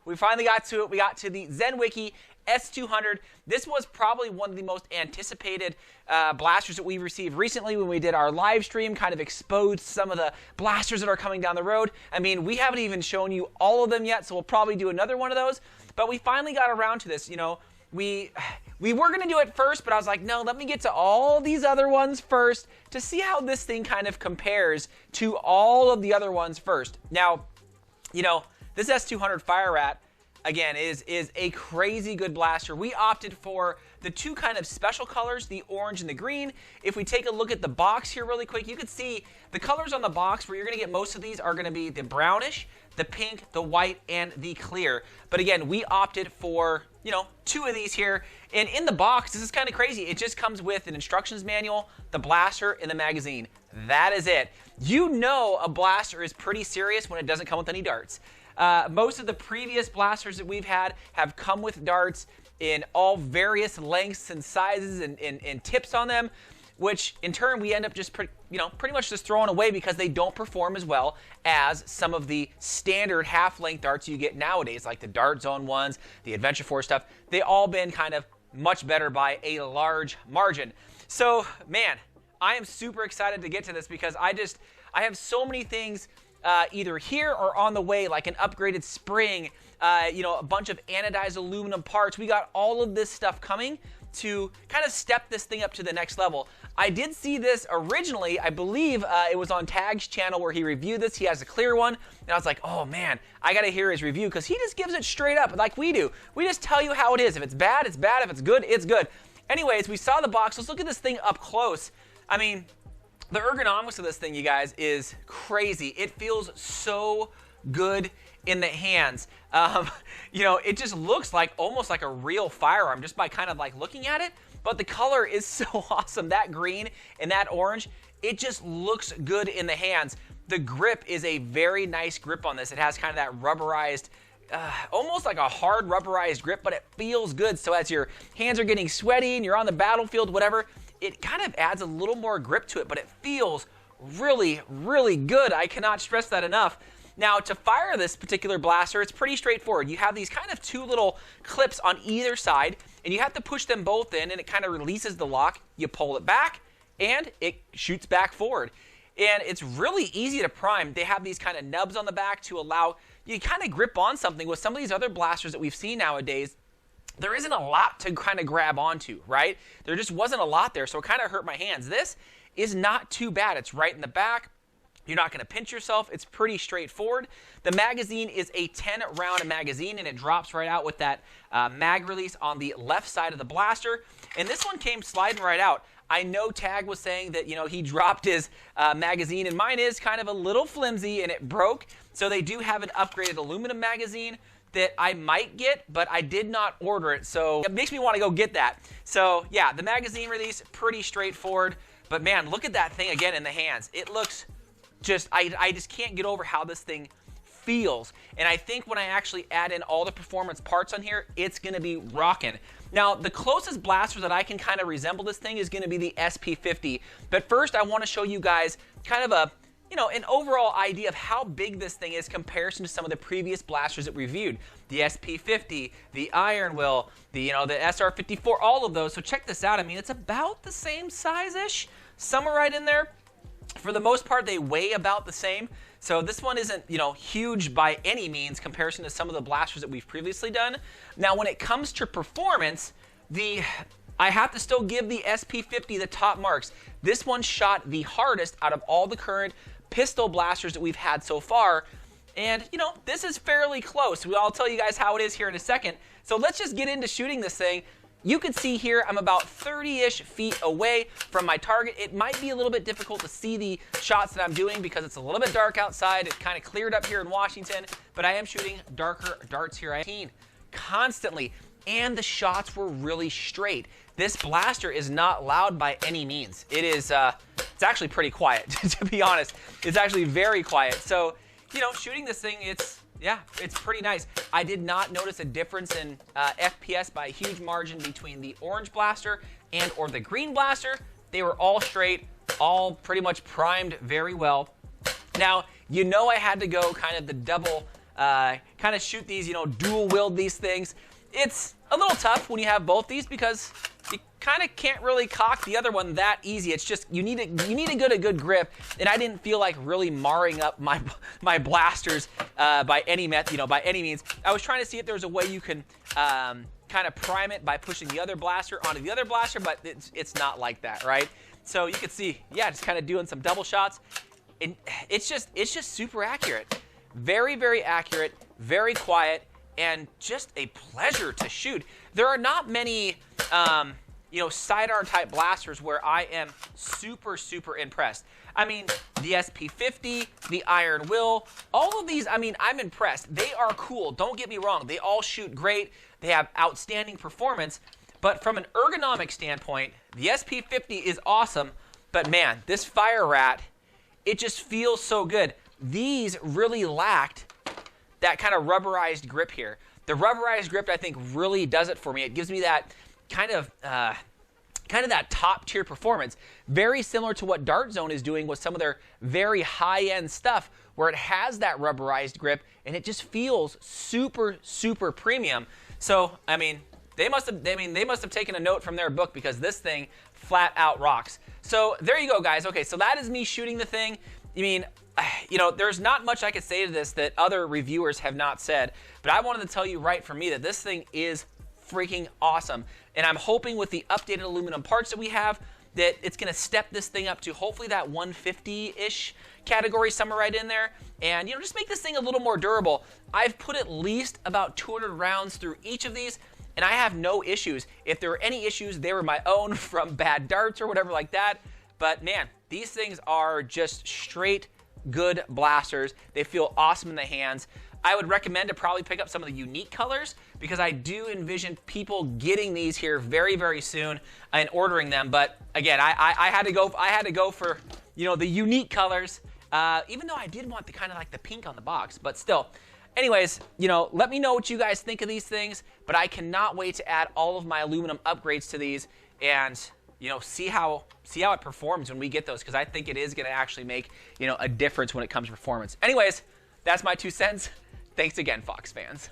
we finally got to it. We got to the zhenweiqi S-200. This was probably one of the most anticipated blasters that we received recently when we did our live stream, kind of exposed some of the blasters that are coming down the road. I mean, we haven't even shown you all of them yet, so we'll probably do another one of those. But we finally got around to this. You know, we were going to do it first, but I was like, no, let me get to all these other ones first to see how this thing kind of compares to all of the other ones first. Now, you know, this S-200 Fire Rat, again, is a crazy good blaster. We opted for the two kind of special colors, the orange and the green. If we take a look at the box here really quick, you can see the colors on the box where you're going to get most of these are going to be the brownish, the pink, the white, and the clear. But again, we opted for, you know, two of these here. And in the box, this is kind of crazy. It just comes with an instructions manual, the blaster, and the magazine. That is it. You know a blaster is pretty serious when it doesn't come with any darts. Most of the previous blasters that we've had have come with darts in all various lengths and sizes and tips on them, which in turn we end up just pretty much just throwing away because they don't perform as well as some of the standard half-length darts you get nowadays, like the Dart Zone ones, the Adventure Force stuff. They all been kind of much better by a large margin. So, man, I am super excited to get to this because I have so many things either here or on the way, like an upgraded spring, you know, a bunch of anodized aluminum parts. We got all of this stuff coming to kind of step this thing up to the next level. I did see this originally, I believe it was on Tag's channel where he reviewed this. He has a clear one, and I was like, oh man, I gotta hear his review because he just gives it straight up like we do. We just tell you how it is. If it's bad, it's bad. If it's good, it's good. Anyways, we saw the box. Let's look at this thing up close. I mean, the ergonomics of this thing, you guys, is crazy. It feels so good in the hands. You know, it just looks like almost like a real firearm just by kind of like looking at it. But the color is so awesome. That green and that orange, it just looks good in the hands. The grip is a very nice grip on this. It has kind of that rubberized, almost like a hard rubberized grip, but it feels good. So as your hands are getting sweaty and you're on the battlefield, whatever, it kind of adds a little more grip to it, but it feels really, really good. I cannot stress that enough. Now, to fire this particular blaster, it's pretty straightforward. You have these kind of two little clips on either side, and you have to push them both in, and it kind of releases the lock. You pull it back, and it shoots back forward. And it's really easy to prime. They have these kind of nubs on the back to allow you to kind of grip on something. With some of these other blasters that we've seen nowadays, there isn't a lot to kind of grab onto, right? There just wasn't a lot there, so it kind of hurt my hands. This is not too bad. It's right in the back. You're not going to pinch yourself. It's pretty straightforward. The magazine is a 10-round magazine, and it drops right out with that mag release on the left side of the blaster. And this one came sliding right out. I know Tag was saying that, you know, he dropped his magazine, and mine is kind of a little flimsy, and it broke. So they do have an upgraded aluminum magazine that I might get, but I did not order it, so it makes me want to go get that. So yeah, the magazine release, pretty straightforward, but man, look at that thing again in the hands. It looks just, I just can't get over how this thing feels, and I think when I actually add in all the performance parts on here, it's going to be rocking. Now, the closest blaster that I can kind of resemble this thing is going to be the SP50, but first I want to show you guys kind of a, you know, an overall idea of how big this thing is in comparison to some of the previous blasters that we reviewed. The SP50, the Iron Will, the SR54, all of those. So check this out. I mean, it's about the same size-ish, somewhere right in there. For the most part, they weigh about the same. So this one isn't, you know, huge by any means in comparison to some of the blasters that we've previously done. Now, when it comes to performance, I have to still give the SP50 the top marks. This one shot the hardest out of all the current pistol blasters that we've had so far. And, you know, this is fairly close. I'll tell you guys how it is here in a second. So let's just get into shooting this thing. You can see here I'm about 30-ish feet away from my target. It might be a little bit difficult to see the shots that I'm doing because it's a little bit dark outside. It kind of cleared up here in Washington, but I am shooting darker darts here. Constantly, and the shots were really straight. This blaster is not loud by any means. It is, it's actually pretty quiet, to be honest. It's actually very quiet. So, you know, shooting this thing, it's pretty nice. I did not notice a difference in FPS by a huge margin between the orange blaster and or the green blaster. They were all straight, all pretty much primed very well. Now, you know I had to go kind of the double kind of shoot these, dual wield these things. It's a little tough when you have both these because you kind of can't really cock the other one that easy. It's just you need a good grip, and I didn't feel like really marring up my blasters by any by any means. I was trying to see if there was a way you can kind of prime it by pushing the other blaster onto the other blaster, but it's not like that, right? So you can see, yeah, just kind of doing some double shots, and it's just super accurate, very, very accurate, very quiet, and just a pleasure to shoot. There are not many sidearm type blasters where I am super, super impressed. I mean, the SP50, the Iron Will, all of these, I mean, I'm impressed. They are cool, don't get me wrong. They all shoot great. They have outstanding performance. But from an ergonomic standpoint, the SP50 is awesome. But man, this Fire Rat, it just feels so good. These really lacked that kind of rubberized grip here. The rubberized grip, I think, really does it for me. It gives me that kind of that top tier performance, very similar to what Dart Zone is doing with some of their very high end stuff, where it has that rubberized grip and it just feels super, super premium. So I mean, they must have taken a note from their book, because this thing flat out rocks. So there you go, guys. Okay, so that is me shooting the thing. I mean, there's not much I could say to this that other reviewers have not said, but I wanted to tell you right from me that this thing is freaking awesome. And I'm hoping with the updated aluminum parts that we have that it's going to step this thing up to hopefully that 150-ish category, somewhere right in there, and just make this thing a little more durable. I've put at least about 200 rounds through each of these, and I have no issues. If there were any issues, they were my own from bad darts or whatever like that. But man, these things are just straight good blasters. They feel awesome in the hands. I would recommend to probably pick up some of the unique colors, because I do envision people getting these here very, very soon and ordering them. But again, I had to go for the unique colors, even though I did want the kind of like the pink on the box, but still. Anyways, let me know what you guys think of these things, but I cannot wait to add all of my aluminum upgrades to these and see how it performs when we get those, because I think it is going to actually make a difference when it comes to performance. Anyways, that's my 2 cents. Thanks again, Fox fans.